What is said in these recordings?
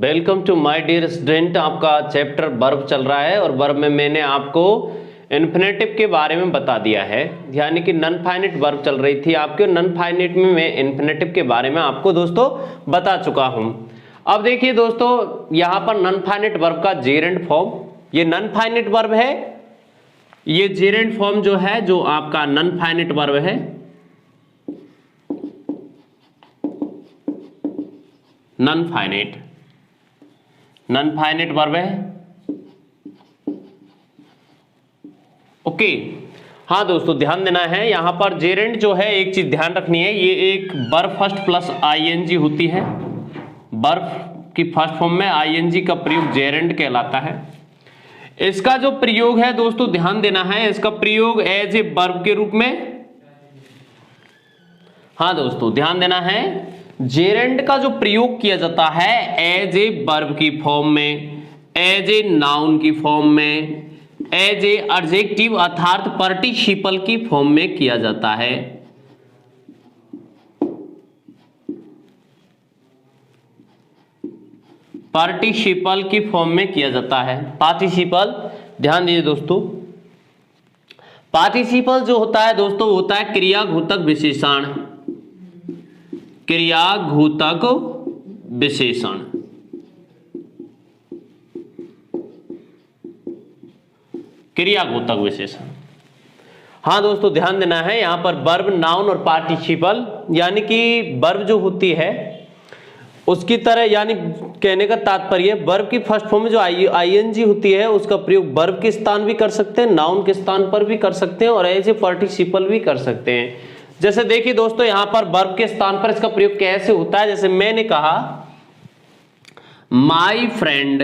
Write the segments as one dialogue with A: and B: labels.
A: Welcome to my dear student. आपका chapter verb चल रहा है और वर्ब में मैंने आपको इन्फिनेटिव के बारे में बता दिया है, यानी कि नॉन फाइनाइट वर्ब चल रही थी आपके। नॉन फाइनाइट में मैं इन्फिनेटिव के बारे में आपको दोस्तों बता चुका हूं। अब देखिए दोस्तों, यहां पर नॉन फाइनाइट वर्ब का जेरेंट फॉर्म, ये नॉन फाइनाइट वर्ब है। ये जेरेंट फॉर्म जो है, जो आपका नॉन फाइनाइट वर्ब है, नॉन फाइनाइट वर्ब है। ओके, हाँ दोस्तों ध्यान देना है, यहां पर जेरेंट जो है, एक चीज ध्यान रखनी है, ये एक वर्ब फर्स्ट प्लस आईएनजी होती है। वर्ब की फर्स्ट फॉर्म में आईएनजी का प्रयोग जेरेंट कहलाता है। इसका जो प्रयोग है दोस्तों ध्यान देना है, इसका प्रयोग एज ए वर्ब के रूप में, हाँ दोस्तों ध्यान देना है, जेरेंट का जो प्रयोग किया जाता है एज ए वर्ब की फॉर्म में, एज ए नाउन की फॉर्म में, एज ए एडजेक्टिव अर्थात पार्टिसिपल की फॉर्म में किया जाता है। पार्टिसिपल की फॉर्म में किया जाता है। पार्टिसिपल, ध्यान दीजिए दोस्तों, पार्टिसिपल जो होता है दोस्तों, होता है क्रियाघोतक विशेषण। क्रियाघोतक विशेषण, क्रियाघोतक विशेषण। हाँ दोस्तों ध्यान देना है, यहां पर वर्ब, नाउन और पार्टिसिपल, यानी कि वर्ब जो होती है उसकी तरह, यानी कहने का तात्पर्य वर्ब की फर्स्ट फॉर्म में जो आईएनजी होती है उसका प्रयोग वर्ब के स्थान भी कर सकते हैं, नाउन के स्थान पर भी कर सकते हैं और एज ए पार्टिसिपल भी कर सकते हैं। जैसे देखिए दोस्तों, यहां पर वर्ब के स्थान पर इसका प्रयोग कैसे होता है, जैसे मैंने कहा my friend,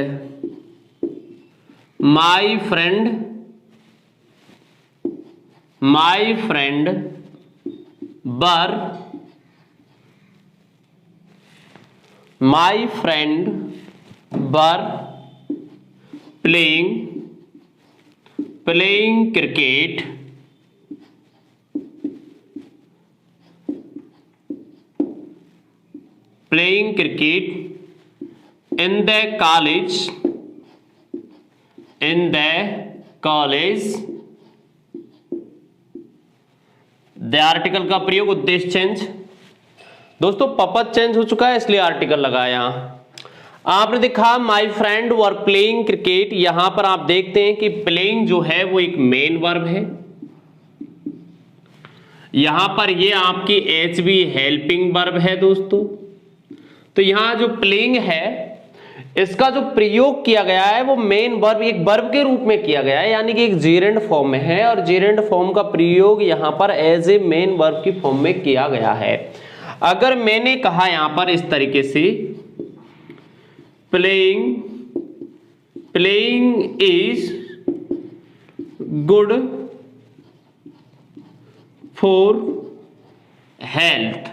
A: my friend, my friend were, my friend were playing, playing cricket, playing cricket in the college, in the college. The article का प्रयोग, उद्देश्य चेंज, दोस्तों पर्पज चेंज हो चुका है इसलिए आर्टिकल लगाया। आपने देखा my friend were playing cricket, यहां पर आप देखते हैं कि प्लेइंग जो है वो एक मेन वर्ब है। यहां पर ये आपकी एच बी हेल्पिंग वर्ब है दोस्तों। तो यहां जो प्लेइंग है इसका जो प्रयोग किया गया है वो मेन वर्ब, एक वर्ब के रूप में किया गया है, यानी कि एक जेरेंट फॉर्म में है और जेरेंट फॉर्म का प्रयोग यहां पर एज ए मेन वर्ब की फॉर्म में किया गया है। अगर मैंने कहा यहां पर इस तरीके से playing, playing is good for health,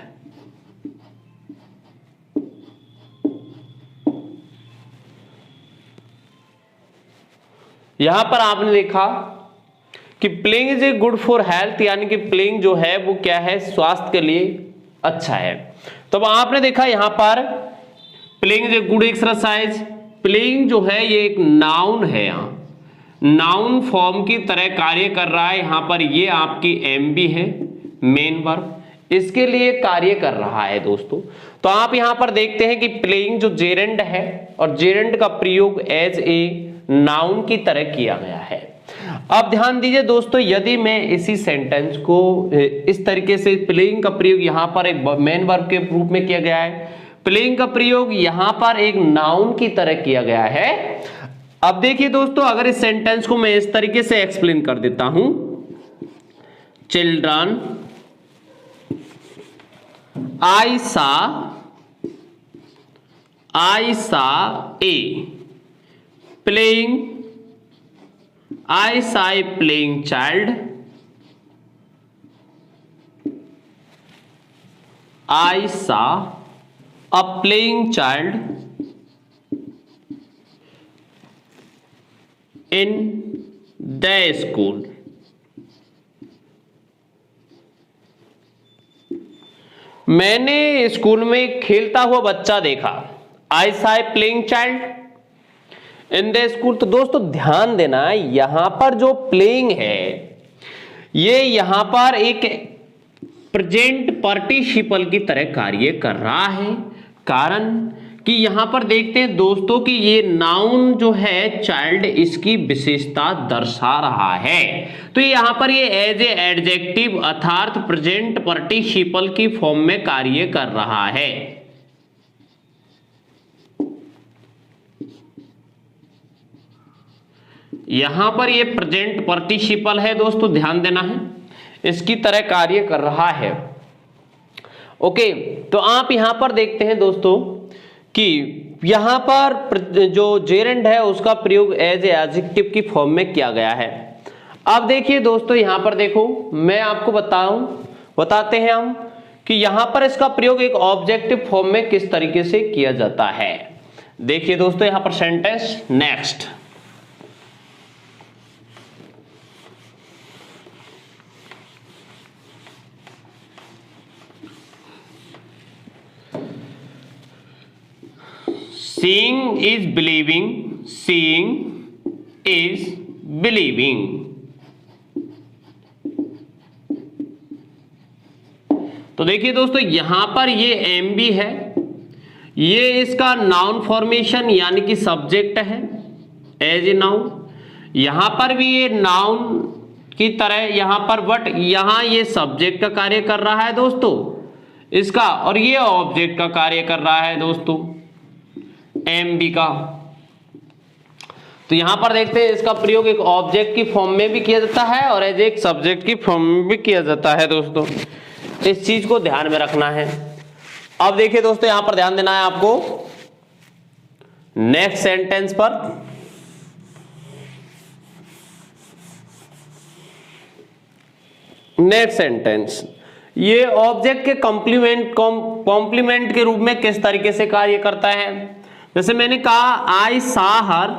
A: यहां पर आपने देखा कि playing is a good for health, यानी कि प्लेइंग जो है वो क्या है, स्वास्थ्य के लिए अच्छा है। तो आपने देखा यहां पर playing is a good exercise, playing जो है ये एक नाउन है, यहां नाउन फॉर्म की तरह कार्य कर रहा है। यहां पर ये आपकी एमबी है, मेन वर्ब, इसके लिए कार्य कर रहा है दोस्तों। तो आप यहां पर देखते हैं कि प्लेइंग जो जेरेंट है और जेरेंट का प्रयोग एज ए नाउन की तरह किया गया है। अब ध्यान दीजिए दोस्तों, यदि मैं इसी सेंटेंस को इस तरीके से, प्लेइंग का प्रयोग यहां पर एक मेन वर्ब के रूप में किया गया है, प्लेइंग का प्रयोग यहां पर एक नाउन की तरह किया गया है। अब देखिए दोस्तों, अगर इस सेंटेंस को मैं इस तरीके से एक्सप्लेन कर देता हूं, चिल्ड्रन आई सा ए playing, I saw a playing child, I saw a playing child in the school। मैंने स्कूल में खेलता हुआ बच्चा देखा। I saw a playing child in the school. तो दोस्तों ध्यान देना, यहां पर जो प्लेइंग है ये यहां पर एक प्रेजेंट पार्टिसिपल की तरह कार्य कर रहा है। कारण कि यहां पर देखते हैं दोस्तों कि ये नाउन जो है चाइल्ड इसकी विशेषता दर्शा रहा है। तो यहां पर ये एज ए एडजेक्टिव अर्थात प्रेजेंट पार्टिसिपल की फॉर्म में कार्य कर रहा है। यहां पर ये प्रेजेंट पार्टिसिपल है दोस्तों, ध्यान देना है, इसकी तरह कार्य कर रहा है। ओके, तो आप यहां पर देखते हैं दोस्तों कि यहां पर जो जेरेंड है उसका प्रयोग एज ए एडजेक्टिव की फॉर्म में किया गया है। अब देखिए दोस्तों, यहां पर देखो मैं आपको बताते हैं हम कि यहां पर इसका प्रयोग एक ऑब्जेक्टिव फॉर्म में किस तरीके से किया जाता है। देखिए दोस्तों यहां पर sentence next, seeing is believing, seeing is believing। तो देखिए दोस्तों यहां पर ये एम बी है, ये इसका नाउन फॉर्मेशन यानी कि सब्जेक्ट है एज ए नाउन। यहां पर भी ये नाउन की तरह यहां पर, बट यहां ये सब्जेक्ट का कार्य कर रहा है दोस्तों इसका, और ये ऑब्जेक्ट का कार्य कर रहा है दोस्तों एम बी का। तो यहां पर देखते हैं इसका प्रयोग एक ऑब्जेक्ट की फॉर्म में भी किया जाता है और एज एक सब्जेक्ट की फॉर्म में भी किया जाता है दोस्तों, इस चीज को ध्यान में रखना है। अब देखिए दोस्तों यहां पर ध्यान देना है आपको नेक्स्ट सेंटेंस पर। नेक्स्ट सेंटेंस ये ऑब्जेक्ट के कॉम्प्लीमेंट के रूप में किस तरीके से कार्य करता है। जैसे मैंने कहा I saw her,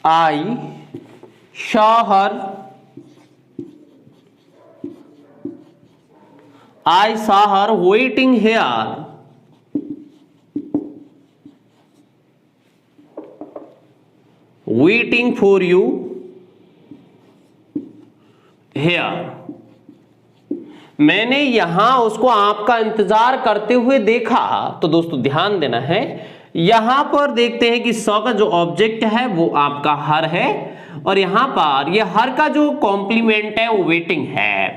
A: I saw her, I saw her waiting here, waiting for you here. मैंने यहां उसको आपका इंतजार करते हुए देखा। तो दोस्तों ध्यान देना है, यहां पर देखते हैं कि सॉ का जो ऑब्जेक्ट है वो आपका हर है और यहां पर ये हर का जो कॉम्प्लीमेंट है वो वेटिंग है।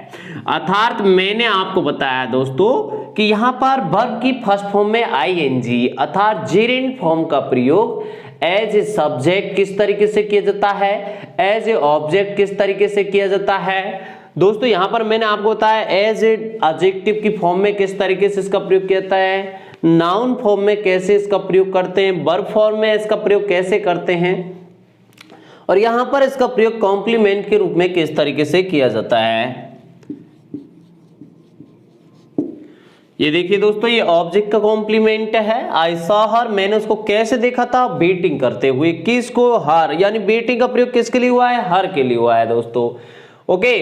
A: अर्थात मैंने आपको बताया दोस्तों कि यहां पर वर्ब की फर्स्ट फॉर्म में आईएनजी अर्थात जेरेंड फॉर्म का प्रयोग एज ए सब्जेक्ट किस तरीके से किया जाता है, एज ए ऑब्जेक्ट किस तरीके से किया जाता है। दोस्तों यहां पर मैंने आपको बताया एज ए एडजेक्टिव की फॉर्म में किस तरीके से इसका प्रयोग किया जाता है, नाउन फॉर्म में कैसे इसका प्रयोग करते हैं, वर्ब फॉर्म में इसका प्रयोग कैसे करते हैं, और यहां पर इसका प्रयोग कॉम्प्लीमेंट के रूप में किस तरीके से किया जाता है। ये देखिए दोस्तों ये ऑब्जेक्ट का कॉम्प्लीमेंट है आई सॉ हर, मैंने उसको कैसे देखा था, वेटिंग करते हुए। किसको, हर, यानी वेटिंग का प्रयोग किसके लिए हुआ है, हर के लिए हुआ है दोस्तों। ओके,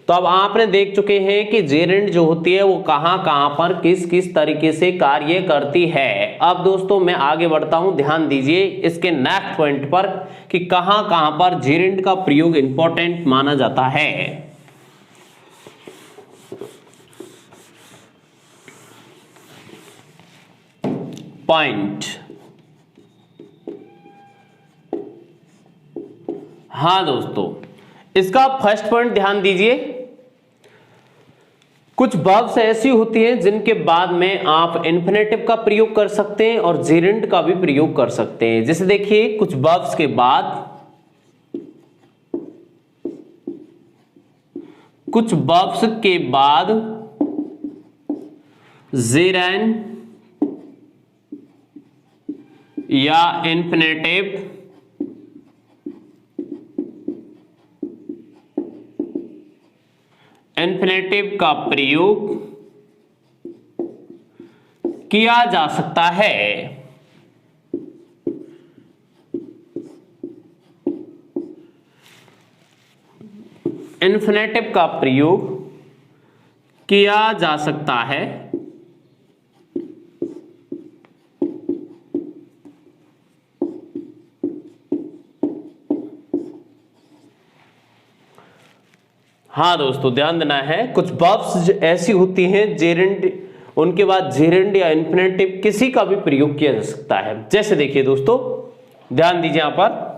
A: तो अब आपने देख चुके हैं कि जेरेंड जो होती है वो कहां कहां पर किस किस तरीके से कार्य करती है। अब दोस्तों मैं आगे बढ़ता हूं, ध्यान दीजिए इसके नेक्स्ट पॉइंट पर कि कहां कहां पर जेरेंड का प्रयोग इंपॉर्टेंट माना जाता है। पॉइंट, हाँ दोस्तों इसका फर्स्ट पॉइंट ध्यान दीजिए, कुछ वर्ब्स ऐसी होती हैं जिनके बाद में आप इन्फिनेटिव का प्रयोग कर सकते हैं और जेरेंड का भी प्रयोग कर सकते हैं। जैसे देखिए कुछ वर्ब्स के बाद जेरेंड या इन्फिनेटिव का प्रयोग किया जा सकता है। इन्फिनेटिव का प्रयोग किया जा सकता है हाँ दोस्तों, ध्यान देना है, कुछ वर्ब्स ऐसी होती हैं जेरेंड, उनके बाद जेरेंड या इन्फिनेटिव किसी का भी प्रयोग किया जा सकता है। जैसे देखिए दोस्तों, ध्यान दीजिए, यहां पर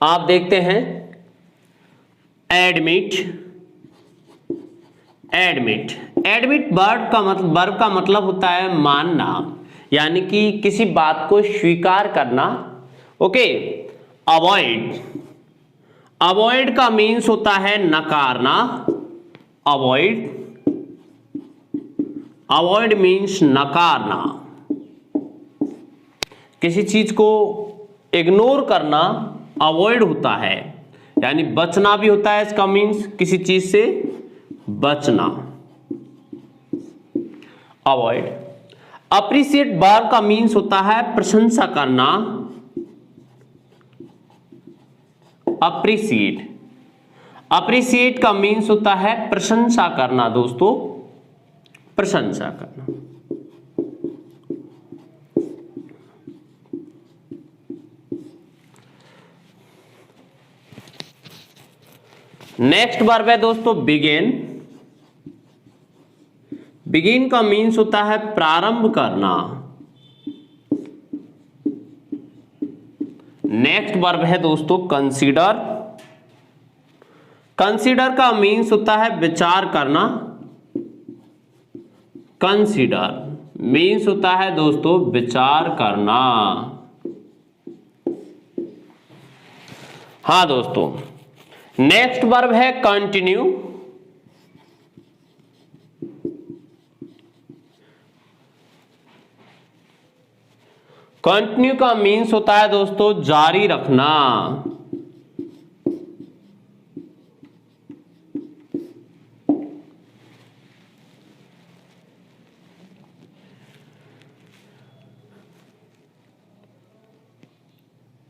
A: आप देखते हैं एडमिट। एडमिट एडमिट वर्ब का मतलब होता है मानना, यानी कि किसी बात को स्वीकार करना। ओके। अवॉइड, अवॉइड का मीन्स होता है नकारना। अवॉइड, अवॉइड मीन्स नकारना, किसी चीज को इग्नोर करना अवॉइड होता है, यानी बचना भी होता है इसका मीन्स, किसी चीज से बचना, अवॉइड। अप्रिशिएट वर्ब का मीन्स होता है प्रशंसा करना। अप्रिशिएट, अप्रिशिएट का मीन्स होता है प्रशंसा करना दोस्तों, प्रशंसा करना। नेक्स्ट वर्ब है दोस्तों बिगिन। बिगिन का मीन्स होता है प्रारंभ करना। नेक्स्ट वर्ब है दोस्तों कंसीडर। कंसीडर का मीन्स होता है विचार करना। कंसीडर मीन्स होता है दोस्तों विचार करना। हाँ दोस्तों, नेक्स्ट वर्ब है कंटिन्यू। कंटिन्यू का मीन्स होता है दोस्तों जारी रखना।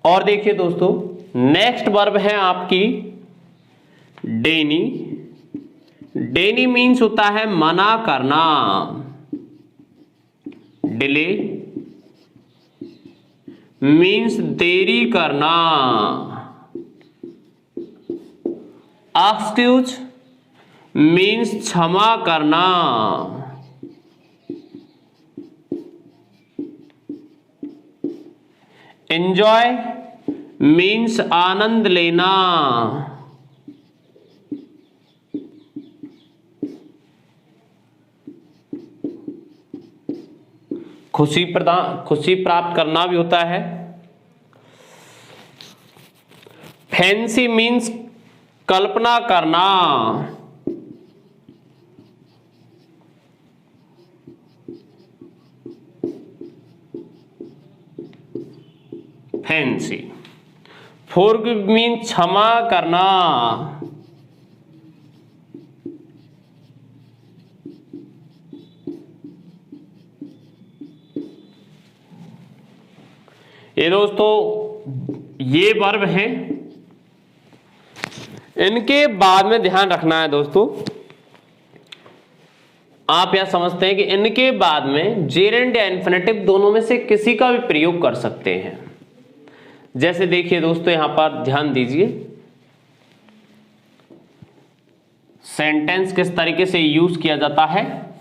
A: और देखिए दोस्तों, नेक्स्ट वर्ब है आपकी डेनी। डेनी मीन्स होता है मना करना। डिले मीन्स देरी करना। एक्सक्यूज मीन्स क्षमा करना। एंजॉय मीन्स आनंद लेना। खुशी प्राप्त करना भी होता है। फैंसी मीन्स कल्पना करना। फैंसी। फॉरगिव मीन्स क्षमा करना। ये दोस्तों ये वर्ब हैं, इनके बाद में ध्यान रखना है दोस्तों, आप यह समझते हैं कि इनके बाद में जेरेंड या इन्फिनेटिव दोनों में से किसी का भी प्रयोग कर सकते हैं। जैसे देखिए दोस्तों, यहां पर ध्यान दीजिए, सेंटेंस किस तरीके से यूज किया जाता है।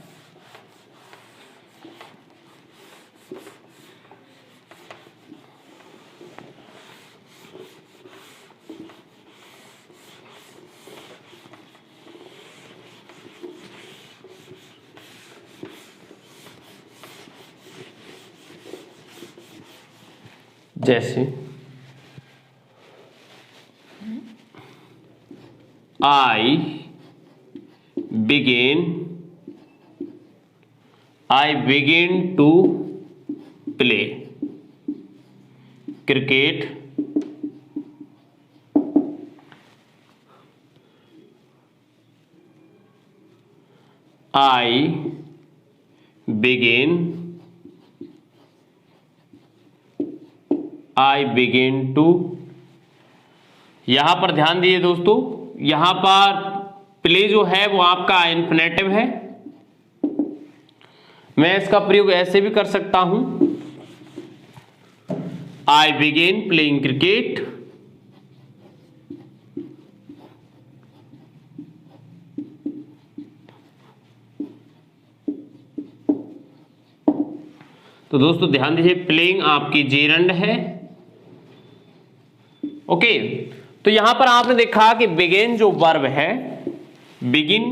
A: जैसे I begin to play cricket. I begin to, यहां पर ध्यान दिए दोस्तों, यहां पर प्ले जो है वो आपका इन्फिनेटिव है। मैं इसका प्रयोग ऐसे भी कर सकता हूं, I begin playing cricket तो दोस्तों ध्यान दीजिए, प्लेइंग आपकी जेरंड है। ओके, तो यहां पर आपने देखा कि बिगिन जो वर्ब है, बिगिन,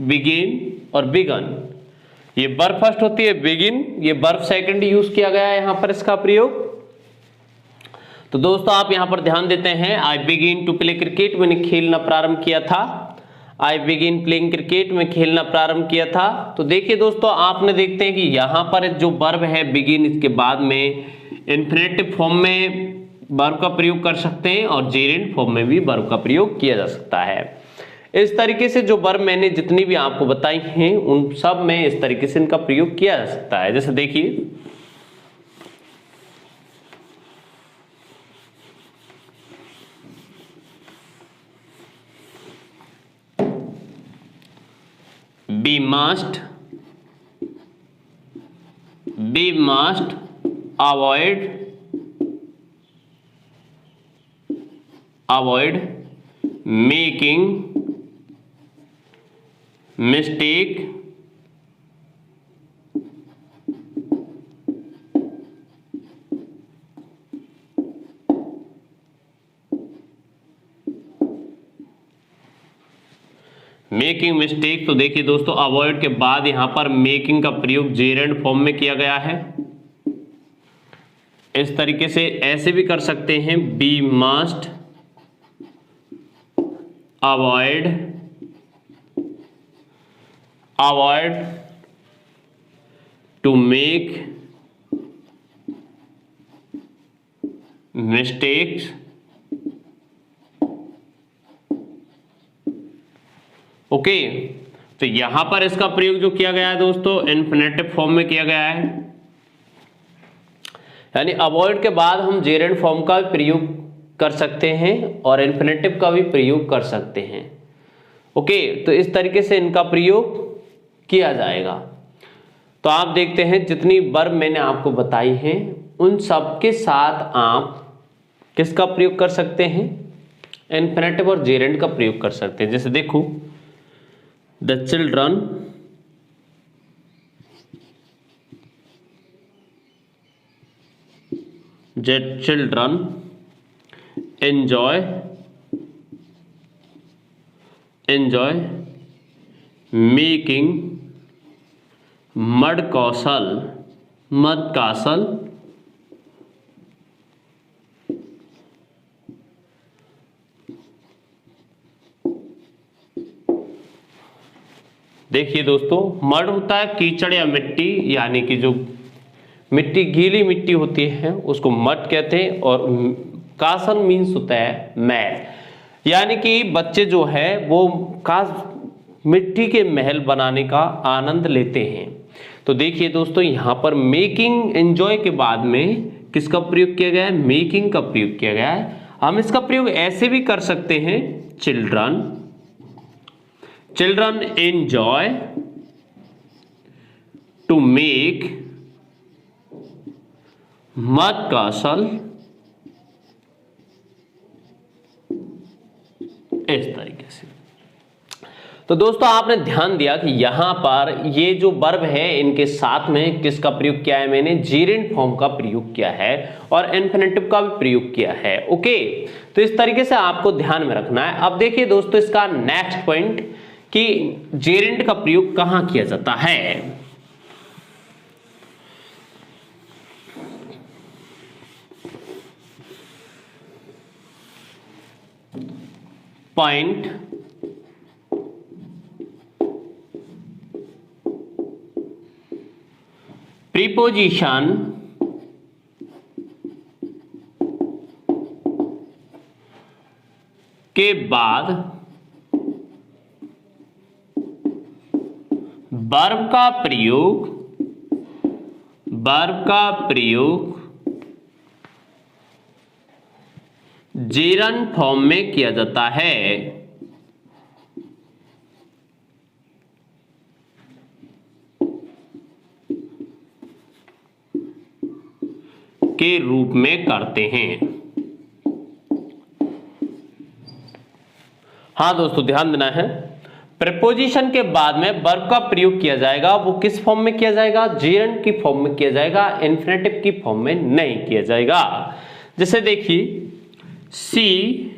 A: बिगिन और बिगन, ये वर्ब फर्स्ट होती है बिगिन, ये वर्ब सेकंड यूज किया गया है यहां पर इसका प्रयोग। तो दोस्तों आप यहां पर ध्यान देते हैं, I begin to play cricket, मैंने खेलना प्रारंभ किया था। आई बिगिन प्लेइंग क्रिकेट, में खेलना प्रारंभ किया था। तो देखिए दोस्तों, आपने देखते हैं कि यहां पर जो वर्ब है बिगिन, इसके बाद में इंफिनिटिव फॉर्म में वर्ब का प्रयोग कर सकते हैं और जेरेंड फॉर्म में भी वर्ब का प्रयोग किया जा सकता है। इस तरीके से जो वर्ब मैंने जितनी भी आपको बताई हैं उन सब में इस तरीके से इनका प्रयोग किया जा सकता है। जैसे देखिए, be must avoid making mistake making mistake. तो देखिए दोस्तों, अवॉइड के बाद यहां पर मेकिंग का प्रयोग जेरेंड फॉर्म में किया गया है। इस तरीके से ऐसे भी कर सकते हैं, be must avoid to make mistakes okay. तो यहां पर इसका प्रयोग जो किया गया है दोस्तों, इन्फिनेटिव फॉर्म में किया गया है, यानी अवॉइड के बाद हम जेरेंड फॉर्म का प्रयोग कर सकते हैं और इन्फिनेटिव का भी प्रयोग कर सकते हैं। ओके, तो इस तरीके से इनका प्रयोग किया जाएगा। तो आप देखते हैं जितनी वर्ब मैंने आपको बताई हैं उन सब के साथ आप किसका प्रयोग कर सकते हैं, इन्फिनेटिव और जेरेंड का प्रयोग कर सकते हैं। जैसे देखो, the children enjoy making mud castle देखिए दोस्तों, मड होता है कीचड़ या मिट्टी, यानी कि जो मिट्टी गीली मिट्टी होती है उसको मड कहते हैं, और कासल मीन्स होता है महल, यानी कि बच्चे जो है वो मिट्टी के महल बनाने का आनंद लेते हैं। तो देखिए दोस्तों, यहाँ पर मेकिंग एंजॉय के बाद में किसका प्रयोग किया गया है, मेकिंग का प्रयोग किया गया है। हम इसका प्रयोग ऐसे भी कर सकते हैं, children enjoy to make mud castle, इस तरीके से। तो दोस्तों आपने ध्यान दिया कि यहां पर ये जो वर्ब है इनके साथ में किसका प्रयोग किया है, मैंने जेरेंड फॉर्म का प्रयोग किया है और इन्फिनेटिव का भी प्रयोग किया है। ओके, तो इस तरीके से आपको ध्यान में रखना है। अब देखिए दोस्तों, इसका नेक्स्ट पॉइंट कि जेरेंड का प्रयोग कहां किया जाता है। पॉइंट प्रीपोजिशन के बाद वर्ब का प्रयोग जेरंड फॉर्म में किया जाता है। के रूप में करते हैं। हाँ दोस्तों ध्यान देना है, प्रपोजिशन के बाद में वर्ब का प्रयोग किया जाएगा वो किस फॉर्म में किया जाएगा, जेरेंड की फॉर्म में किया जाएगा, इन्फिनेटिव की फॉर्म में नहीं किया जाएगा। जैसे देखिए she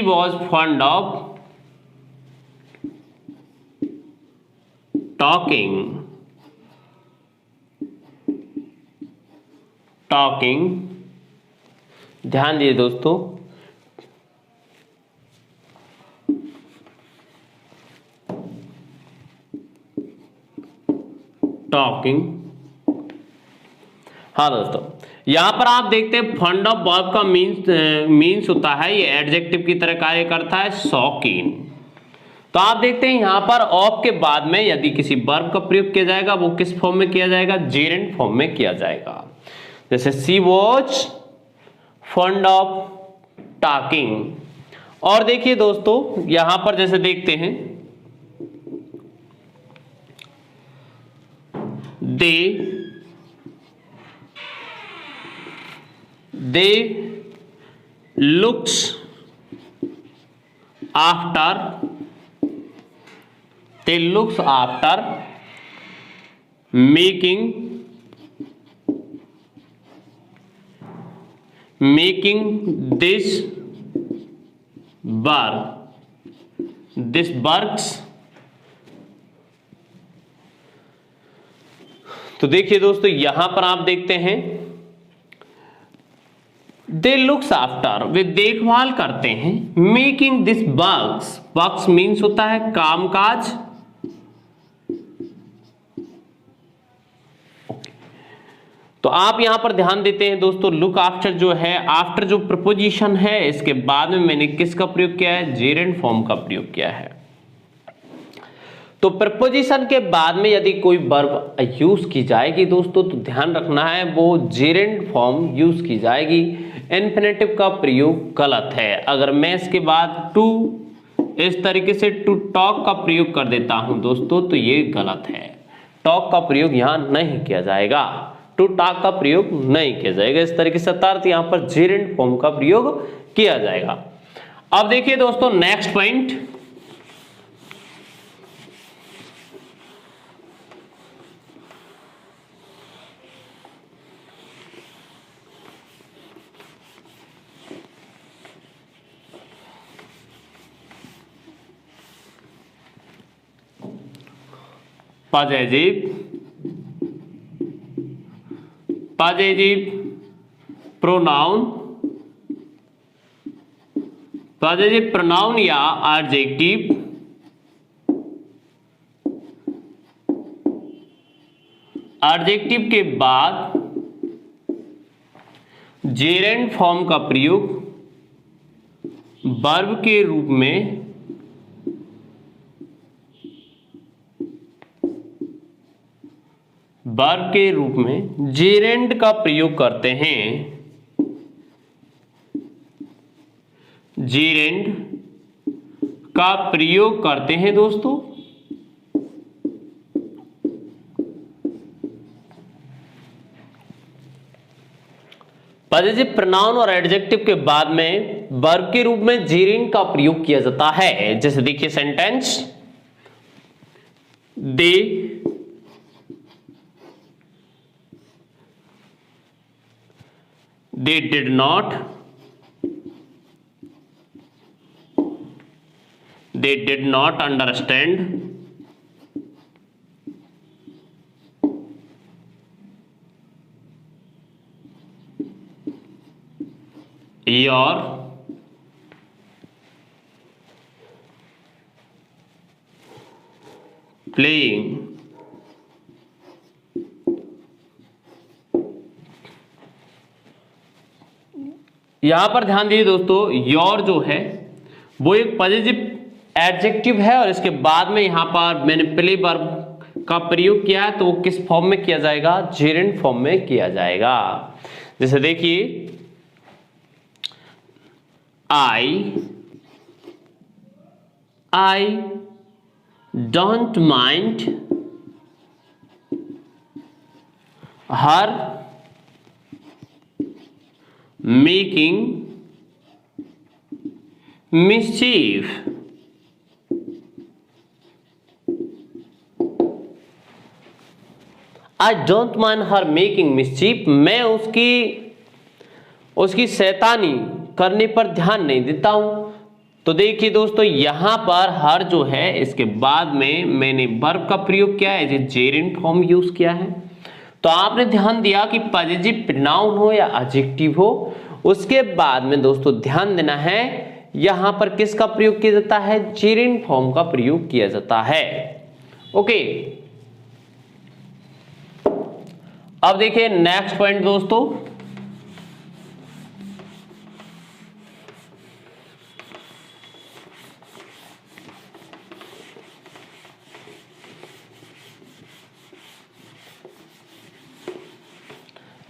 A: was fond of talking। ध्यान दिए दोस्तों, टॉकिंग। हाँ दोस्तों, यहां पर आप देखते हैं फंड ऑफ वर्ब का मीन्स होता है, ये एडजेक्टिव की तरह कार्य करता है, शौकीन। तो आप देखते हैं यहां पर ऑफ के बाद में यदि किसी वर्ब का प्रयोग किया जाएगा वो किस फॉर्म में किया जाएगा, जेरेंड फॉर्म में किया जाएगा। जैसे she was fund of talking. और देखिए दोस्तों यहां पर जैसे देखते हैं they looks after making this works। तो देखिए दोस्तों यहां पर आप देखते हैं दे लुक्स आफ्टर, वे देखभाल करते हैं, मेकिंग दिस वर्क्स मीन्स होता है कामकाज। तो आप यहां पर ध्यान देते हैं दोस्तों, लुक आफ्टर जो है, आफ्टर जो प्रपोजिशन है इसके बाद में मैंने किसका प्रयोग किया है, जेरेंड फॉर्म का प्रयोग किया है। तो प्रपोजिशन के बाद में यदि कोई वर्ब यूज की जाएगी दोस्तों तो ध्यान रखना है वो जेरेंड फॉर्म यूज की जाएगी, इन्फिनेटिव का प्रयोग गलत है। अगर मैं इसके बाद टू इस तरीके से टू टॉक का प्रयोग कर देता हूं दोस्तों तो ये गलत है, टॉक का प्रयोग यहां नहीं किया जाएगा, टू टॉक का प्रयोग नहीं किया जाएगा, इस तरीके से अर्थ यहां पर जेरेंड फॉर्म का प्रयोग किया जाएगा। अब देखिए दोस्तों नेक्स्ट पॉइंट, पॉजिटिव प्रोनाउन या एडजेक्टिव के बाद जेरेंड फॉर्म का प्रयोग वर्ब के रूप में जेरेंड का प्रयोग करते हैं, जेरेंड का प्रयोग करते हैं दोस्तों। पॉजिटिव प्रोनाउन और एडजेक्टिव के बाद में वर्ब के रूप में जेरेंड का प्रयोग किया जाता है। जैसे देखिए sentence, they did not understand your playing। यहां पर ध्यान दीजिए दोस्तों, योर जो है वो एक पॉजिटिव एडजेक्टिव है और इसके बाद में यहां पर मैंने प्ले वर्ब का प्रयोग किया है तो वो किस फॉर्म में किया जाएगा, जेरेंड फॉर्म में किया जाएगा। जैसे देखिए I don't mind her making mischief. I don't mind her making mischief, मैं उसकी शैतानी करने पर ध्यान नहीं देता हूं। तो देखिए दोस्तों, यहां पर हर जो है इसके बाद में मैंने वर्ब का प्रयोग किया है, जेरेंट फॉर्म यूज किया है। तो आपने ध्यान दिया कि पॉजिटिव प्रोनाउन हो या एडजेक्टिव हो, उसके बाद में दोस्तों ध्यान देना है यहां पर किसका प्रयोग किया जाता है, जेरेंट फॉर्म का प्रयोग किया जाता है। ओके, अब देखिए नेक्स्ट पॉइंट दोस्तों,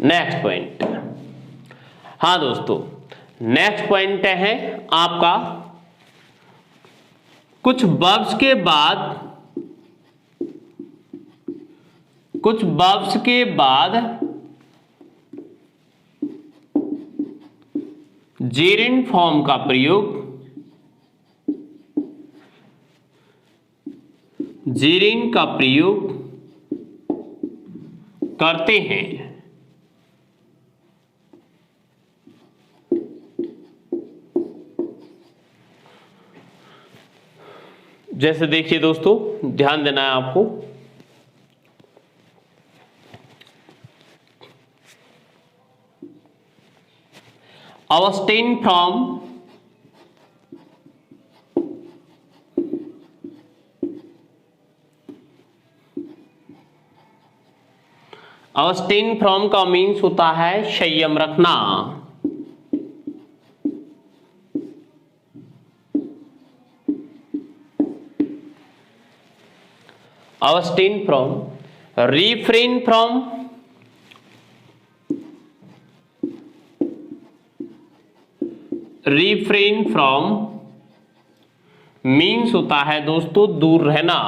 A: नेक्स्ट पॉइंट। हाँ दोस्तों, नेक्स्ट पॉइंट है आपका कुछ वर्ब्स के बाद जेरेंट फॉर्म का प्रयोग करते हैं। जैसे देखिए दोस्तों, ध्यान देना है आपको, abstain फ्रॉम का मीन्स होता है संयम रखना। abstain from, refrain from, means होता है दोस्तों दूर रहना।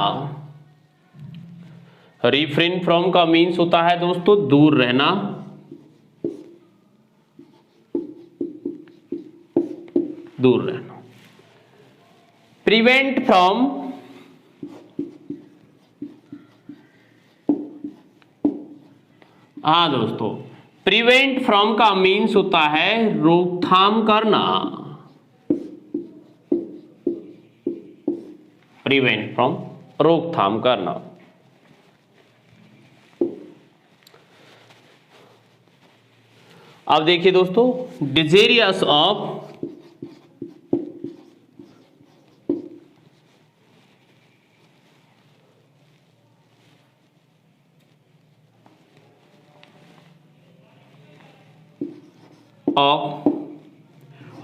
A: refrain from का मीन्स होता है दोस्तों दूर रहना। prevent from, हाँ दोस्तों, प्रिवेंट फ्रॉम का मीन्स होता है रोकथाम करना। प्रिवेंट फ्रॉम, रोकथाम करना। अब देखिए दोस्तों, desirous of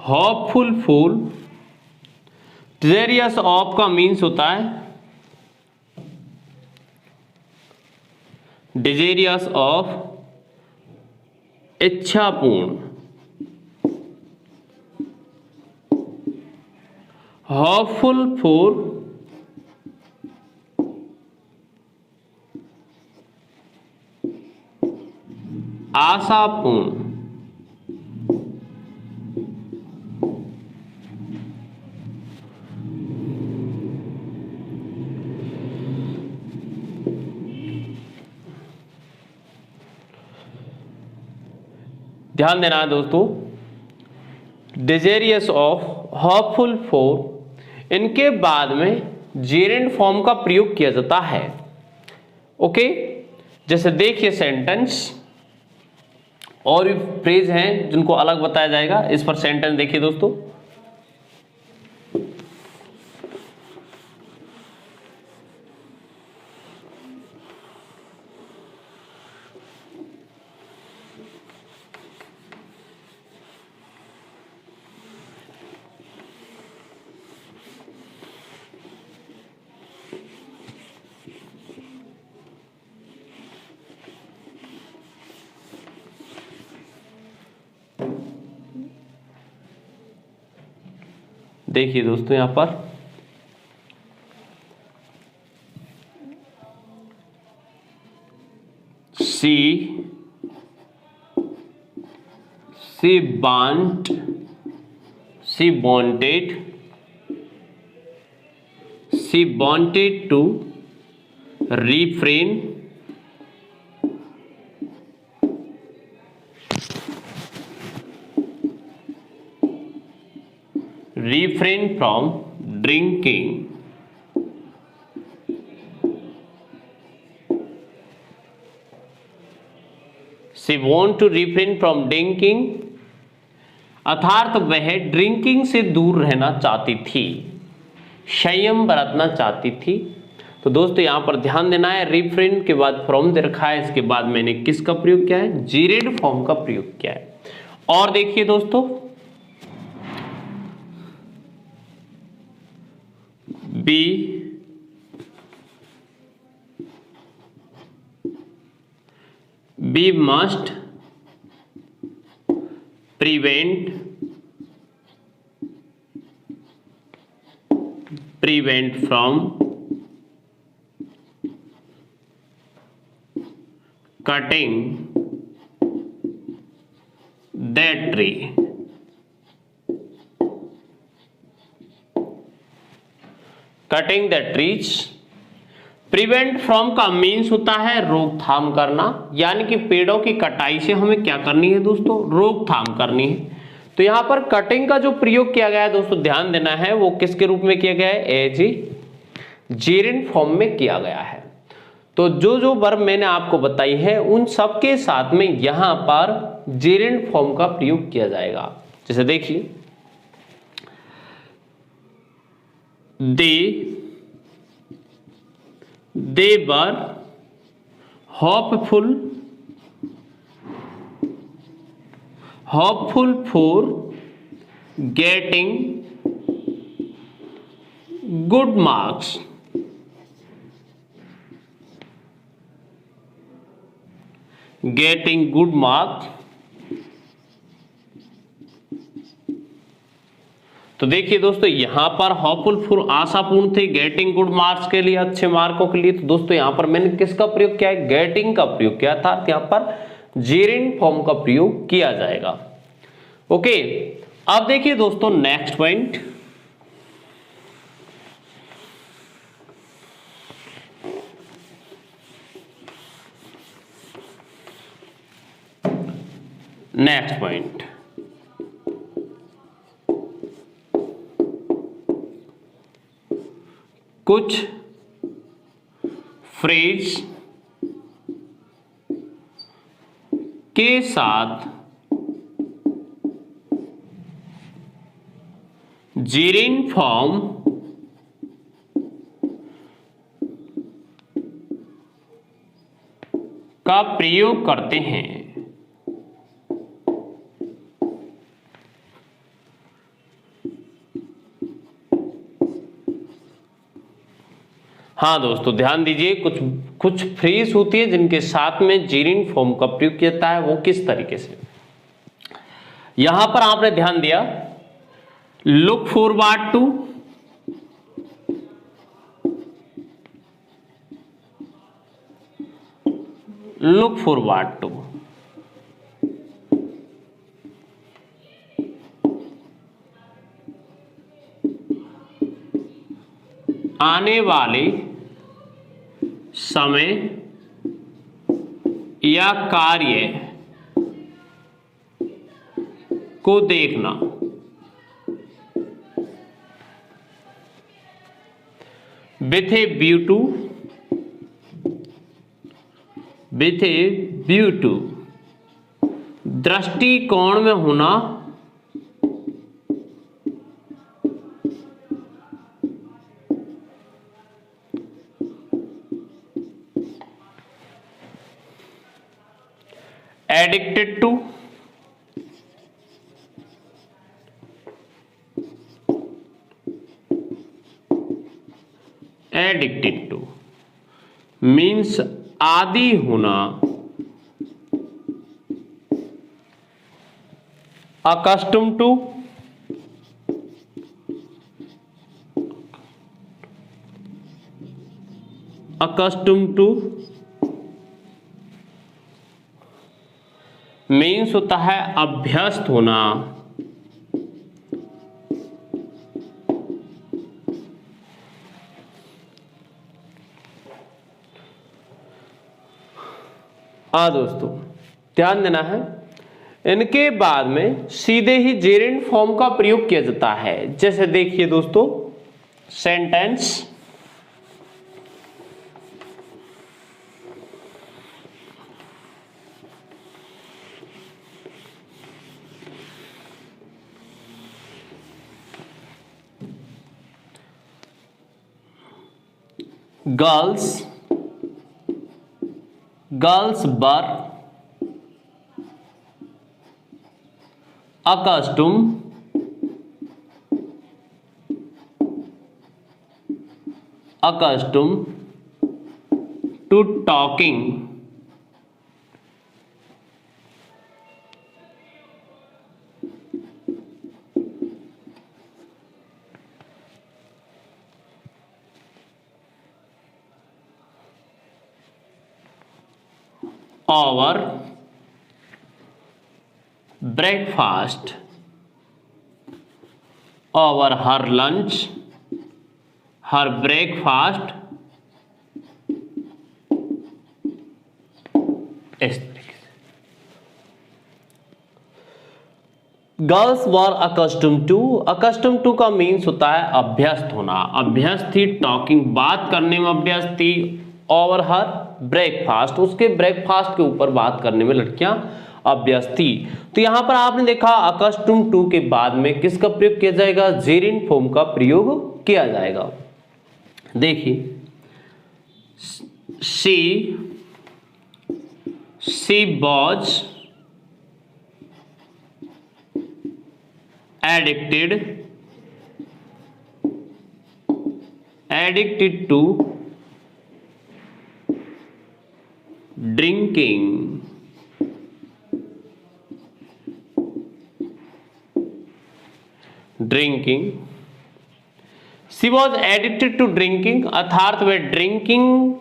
A: hopeful full. Desirous of का मीन्स होता है डिजेरियस ऑफ इच्छापूर्ण। होपफुल फॉर आशापूर्ण। ध्यान देना है दोस्तों, डिजेरियस ऑफ, होपफुल फॉर, इनके बाद में जेरेंट फॉर्म का प्रयोग किया जाता है। ओके, जैसे देखिए सेंटेंस और भी फ्रेज हैं जिनको अलग बताया जाएगा। इस पर सेंटेंस देखिए दोस्तों, देखिए दोस्तों यहां पर she wanted to refrain from drinking अर्थात वह ड्रिंकिंग से दूर रहना चाहती थी, संयम बरतना चाहती थी। तो दोस्तों यहां पर ध्यान देना है, रिफ्रेन के बाद फ्रॉम दे रखा है, इसके बाद मैंने किसका प्रयोग किया है, जीरेड फॉर्म का प्रयोग किया है। और देखिए दोस्तों we must prevent from cutting that tree। Cutting the trees, prevent from का मीन्स होता है रोकथाम करना, यानी कि पेड़ों की कटाई से हमें क्या करनी है दोस्तों, रोकथाम करनी है। तो यहां पर कटिंग का जो प्रयोग किया गया है दोस्तों ध्यान देना है, वो किसके रूप में किया गया है, एज जेरिन फॉर्म में किया गया है। तो जो वर्ब मैंने आपको बताई है उन सबके साथ में यहां पर जेरिन फॉर्म का प्रयोग किया जाएगा। जैसे देखिए they were hopeful for getting good marks। तो देखिए दोस्तों यहां पर होपफुल फॉर आशापूर्ण थे, गेटिंग गुड मार्क्स के लिए, अच्छे मार्कों के लिए। तो दोस्तों यहां पर मैंने किसका प्रयोग किया है, गेटिंग का प्रयोग किया था, यहां पर जेरिन फॉर्म का प्रयोग किया जाएगा। ओके, अब देखिए दोस्तों नेक्स्ट पॉइंट, कुछ फ्रेज के साथ जेरिन फॉर्म का प्रयोग करते हैं। हाँ दोस्तों ध्यान दीजिए, कुछ फ्रेज होती है जिनके साथ में जेरिन फॉर्म का प्रयोग किया जाता है, वो किस तरीके से। यहां पर आपने ध्यान दिया, लुक फॉरवर्ड टू, आने वाले समय या कार्य को देखना। विथ ए व्यू टू, दृष्टिकोण में होना, एडिक्टेड टू मीन्स आदि होना, अकस्टम टू मीन्स होता है अभ्यस्त होना। दोस्तों ध्यान देना है, इनके बाद में सीधे ही जेरेंट फॉर्म का प्रयोग किया जाता है। जैसे देखिए दोस्तों, sentence girls were accustomed to talking over breakfast, over her lunch, her breakfast, इस तरीके से। गर्ल्स वर अकस्टम टू का मीन्स होता है अभ्यस्त होना, अभ्यस्त थी, टॉकिंग बात करने में अभ्यस्त थी, ओवर हर ब्रेकफास्ट उसके ब्रेकफास्ट के ऊपर बात करने में लड़कियां अभ्यस्त थी। तो यहां पर आपने देखा अकस्टम टू के बाद में किसका प्रयोग किया जाएगा, जेरिन फॉर्म का प्रयोग किया जाएगा। देखिए she was addicted to drinking. She was addicted to drinking अर्थात वह ड्रिंकिंग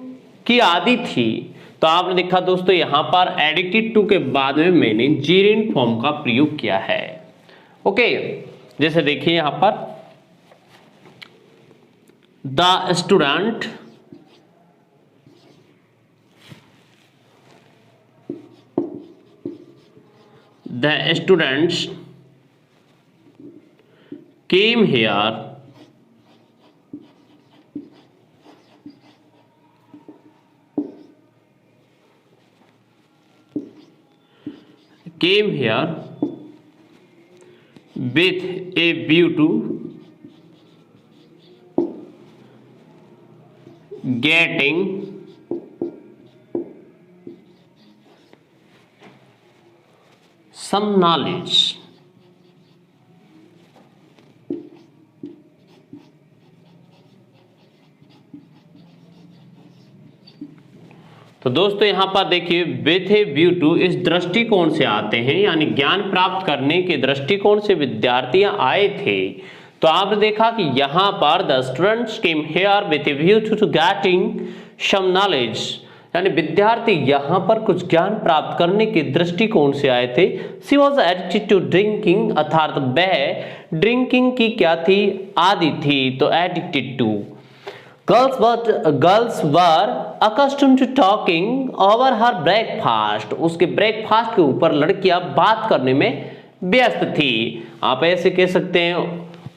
A: की आदी थी। तो आपने देखा दोस्तों यहां पर एडिक्टेड टू के बाद में मैंने जेरिन फॉर्म का प्रयोग किया है। ओके, जैसे देखिए यहां पर the students came here with a view to getting some knowledge. तो दोस्तों यहां पर देखिए विथ ए व्यू टू इस दृष्टिकोण से आते हैं, यानी ज्ञान प्राप्त करने के दृष्टिकोण से विद्यार्थी आए थे। तो आपने देखा कि यहां पर the students came here with a view to getting some knowledge, यानी विद्यार्थी यहां पर कुछ ज्ञान प्राप्त करने के दृष्टिकोण से आए थे। She was addicted to drinking अर्थात वह ड्रिंकिंग की क्या थी, आदी थी। तो addicted to. Girls were accustomed to talking over her breakfast, उसके ब्रेकफास्ट के ऊपर लड़कियां बात करने में व्यस्त थी। आप ऐसे कह सकते हैं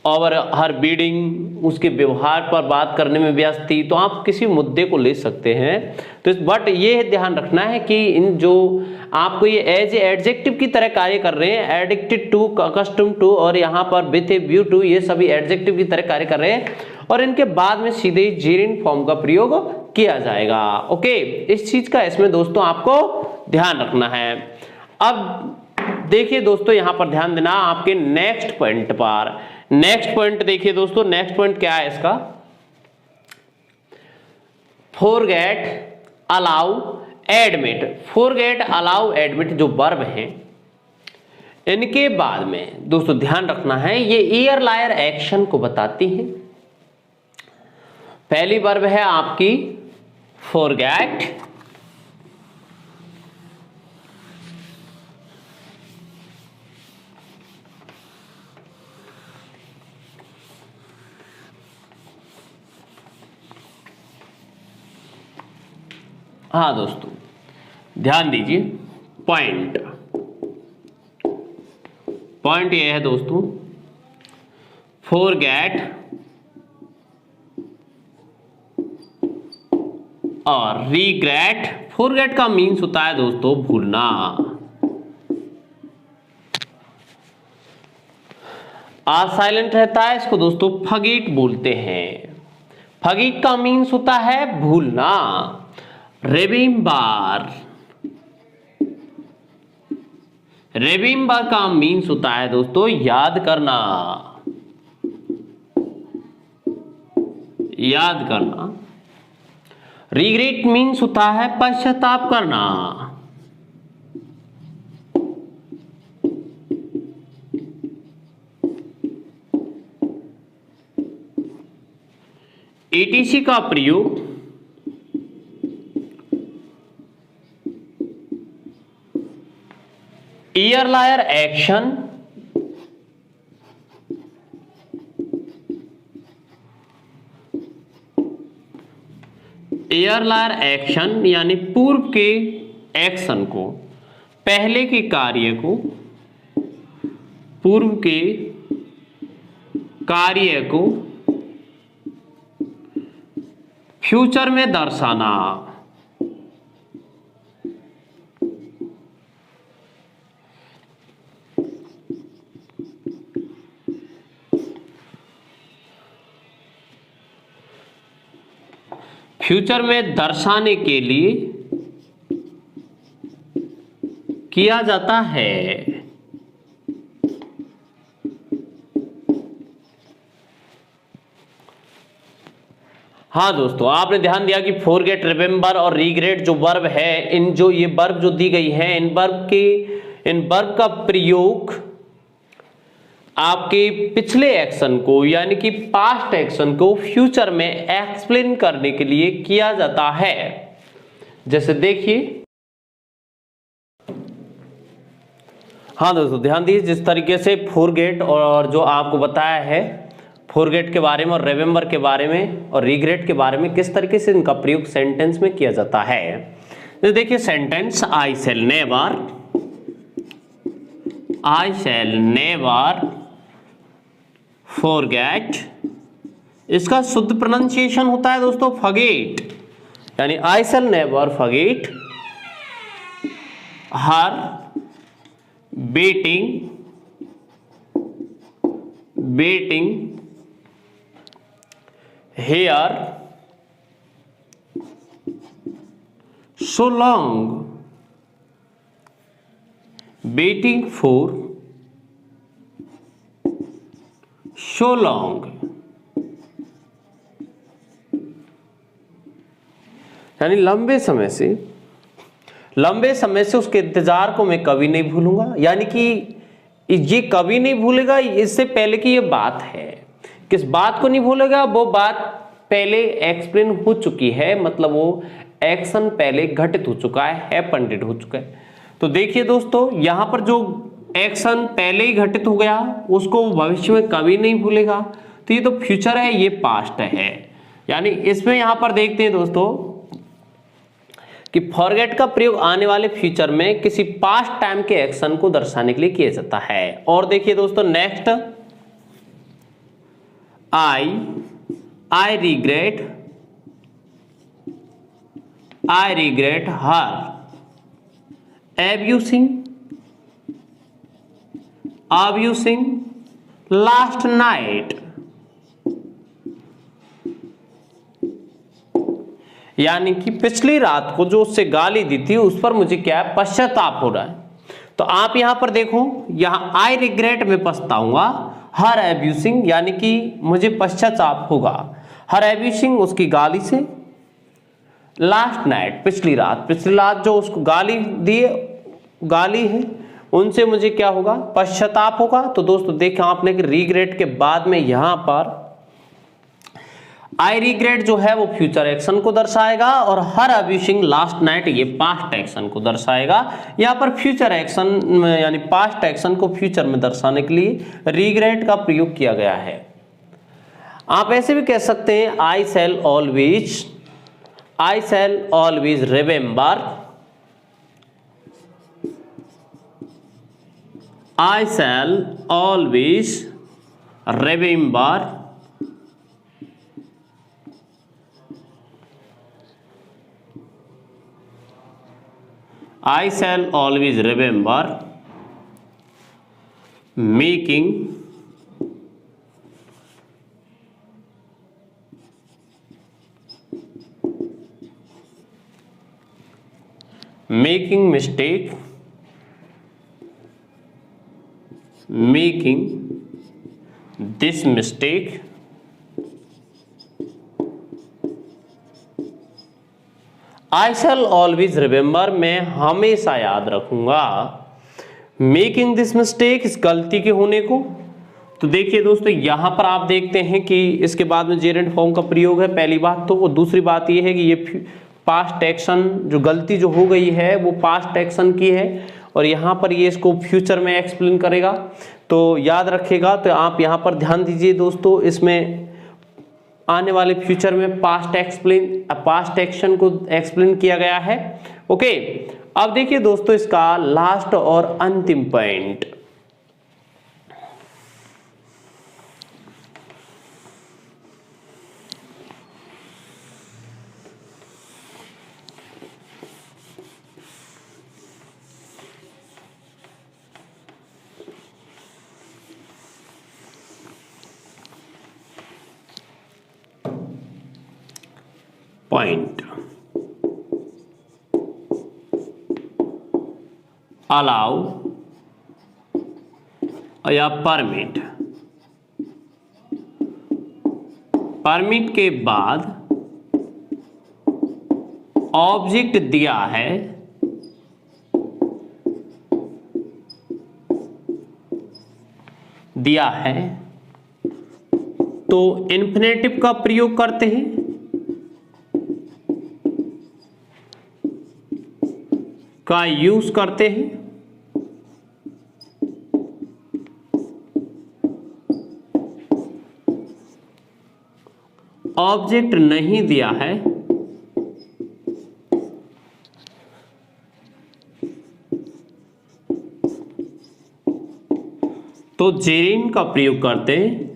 A: ओवर हर बीडिंग, उसके व्यवहार पर बात करने में व्यस्त थी। तो आप किसी मुद्दे को ले सकते हैं। तो बट ये ध्यान रखना है कि इन जो आपको ये एज एडजेक्टिव की तरह कार्य कर रहे हैं, एडिक्टेड टू, अकस्टम टू और यहाँ पर विथ ए व्यू टू, ये सभी एडजेक्टिव की तरह कार्य कर रहे हैं और इनके बाद में सीधे जेरिन फॉर्म का प्रयोग किया जाएगा। ओके, इस चीज का इसमें दोस्तों आपको ध्यान रखना है। अब देखिए दोस्तों यहां पर ध्यान देना आपके नेक्स्ट पॉइंट पर। नेक्स्ट पॉइंट देखिए दोस्तों, नेक्स्ट पॉइंट क्या है इसका, forget, allow, admit. Forget, allow, admit जो वर्ब हैं, इनके बाद में दोस्तों ध्यान रखना है ये ईयर लायर एक्शन को बताती है। पहली वर्ब है आपकी फॉरगेट, हाँ दोस्तों ध्यान दीजिए, पॉइंट ये है दोस्तों, फॉरगेट और रिग्रेट। फॉरगेट का मीन्स होता है दोस्तों भूलना, आज साइलेंट रहता है इसको दोस्तों फॉरगेट बोलते हैं। फॉरगेट का मीन्स होता है भूलना। रिमेंबर का मीन्स होता है दोस्तों याद करना, रिग्रेट मीन्स होता है पश्चाताप करना। etc का प्रयोग earlier action यानी पूर्व के एक्शन को, पहले के कार्य को, पूर्व के कार्य को फ्यूचर में दर्शाना। फ्यूचर में दर्शाने के लिए किया जाता है। हाँ दोस्तों आपने ध्यान दिया कि फॉरगेट, रिमेंबर और रिग्रेट जो वर्ब है, इन जो ये वर्ब जो दी गई है, इन वर्ब का प्रयोग आपके पिछले एक्शन को यानी कि पास्ट एक्शन को फ्यूचर में एक्सप्लेन करने के लिए किया जाता है। जैसे देखिए, हाँ दोस्तों ध्यान दीजिए, जिस तरीके से फॉरगेट और जो आपको बताया है फॉरगेट के बारे में और रिमेंबर के बारे में और रिग्रेट के बारे में किस तरीके से इनका प्रयोग सेंटेंस में किया जाता है। तो देखिए sentence, I shall never forget, इसका शुद्ध प्रोनाउंसिएशन होता है दोस्तों फॉरगेट, यानी I shall never forget her waiting here so long, waiting for so long, यानी लंबे समय से उसके इंतजार को मैं कभी नहीं भूलूंगा। यानी कि ये कभी नहीं भूलेगा, इससे पहले की ये बात है, किस बात को नहीं भूलेगा, वो बात पहले एक्सप्लेन हो चुकी है, मतलब वो एक्शन पहले घटित हो चुका है, हैपेंड हो चुका है। तो देखिए दोस्तों यहां पर जो एक्शन पहले ही घटित हो गया उसको भविष्य में कभी नहीं भूलेगा, तो ये तो फ्यूचर है, ये पास्ट है। यानी इसमें यहां पर देखते हैं दोस्तों कि फॉरगेट का प्रयोग आने वाले फ्यूचर में किसी पास्ट टाइम के एक्शन को दर्शाने के लिए किया जाता है। और देखिए दोस्तों next, I regret her abusing last night, यानी कि पिछली रात को जो उससे गाली दी थी उस पर मुझे क्या है, पश्चाताप हो रहा है। तो आप यहां पर देखो, यहां आई रिग्रेट में पछताऊंगा, हर एब्यूसिंग यानी कि मुझे पश्चाताप होगा, हर एब्यूसिंग उसकी गाली से, लास्ट नाइट पिछली रात जो उसको गाली है उनसे मुझे क्या होगा, पश्चाताप होगा। तो दोस्तों देखा आपने कि रिग्रेट के बाद में यहां पर आई रिग्रेट जो है वो फ्यूचर एक्शन को दर्शाएगा और हर अब्यूसिंग लास्ट नाइट ये पास्ट एक्शन को दर्शाएगा। यहाँ पर फ्यूचर एक्शन यानी पास्ट एक्शन को फ्यूचर में दर्शाने के लिए रिग्रेट का प्रयोग किया गया है। आप ऐसे भी कह सकते हैं I shall I shall always remember, I shall always remember, I shall always remember making mistake, making this mistake I shall always remember, मैं हमेशा याद रखूंगा मेकिंग दिस मिस्टेक, इस गलती के होने को। तो देखिए दोस्तों यहां पर आप देखते हैं कि इसके बाद में जेरेंट फॉर्म का प्रयोग है, पहली बात तो। और दूसरी बात यह है कि ये पास्ट एक्शन, जो गलती जो हो गई है वो पास्ट एक्शन की है, और यहाँ पर ये इसको फ्यूचर में एक्सप्लेन करेगा। तो याद रखेगा, तो आप यहाँ पर ध्यान दीजिए दोस्तों, इसमें आने वाले फ्यूचर में पास्ट एक्शन को एक्सप्लेन किया गया है। ओके, अब देखिए दोस्तों इसका लास्ट और अंतिम पॉइंट। पॉइंट अलाउ या परमिट, परमिट के बाद ऑब्जेक्ट दिया है, तो इन्फिनेटिव का प्रयोग करते हैं, का यूज करते हैं। ऑब्जेक्ट नहीं दिया है तो जेरिन का प्रयोग करते हैं।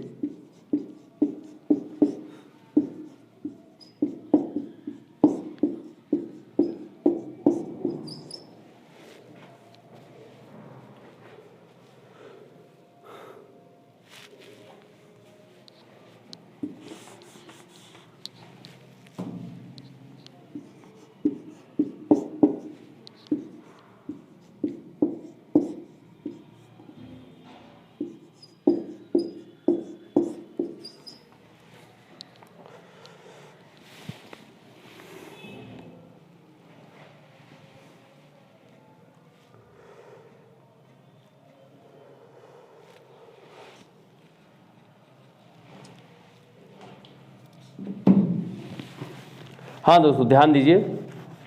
A: हाँ दोस्तों ध्यान दीजिए,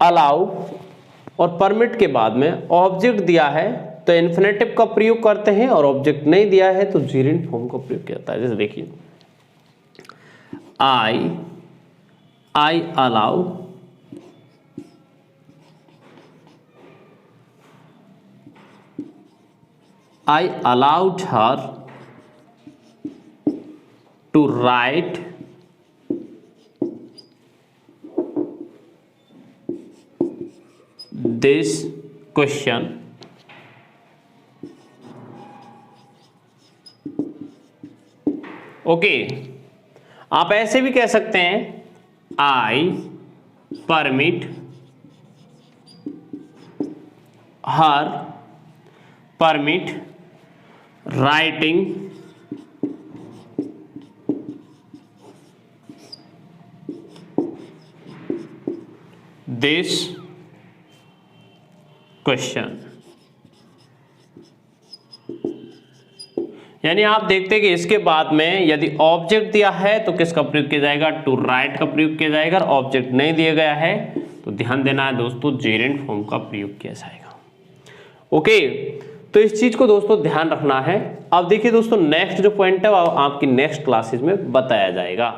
A: अलाउ और परमिट के बाद में ऑब्जेक्ट दिया है तो इन्फिनेटिव का प्रयोग करते हैं, और ऑब्जेक्ट नहीं दिया है तो जेरेंट फॉर्म का प्रयोग किया जाता है। जैसे देखिए, आई allow, I allowed her to write this question okay आप ऐसे भी कह सकते हैं I permit her writing this question. यानी आप देखते हैं कि इसके बाद में यदि ऑब्जेक्ट दिया है तो किसका प्रयोग किया जाएगा, टू राइट का प्रयोग किया जाएगा। ऑब्जेक्ट नहीं दिया गया है तो ध्यान देना है दोस्तों, जेरेंट फॉर्म का प्रयोग किया जाएगा। ओके, तो इस चीज को दोस्तों ध्यान रखना है। अब देखिए दोस्तों, नेक्स्ट जो पॉइंट है वो आपकी नेक्स्ट क्लासेस में बताया जाएगा।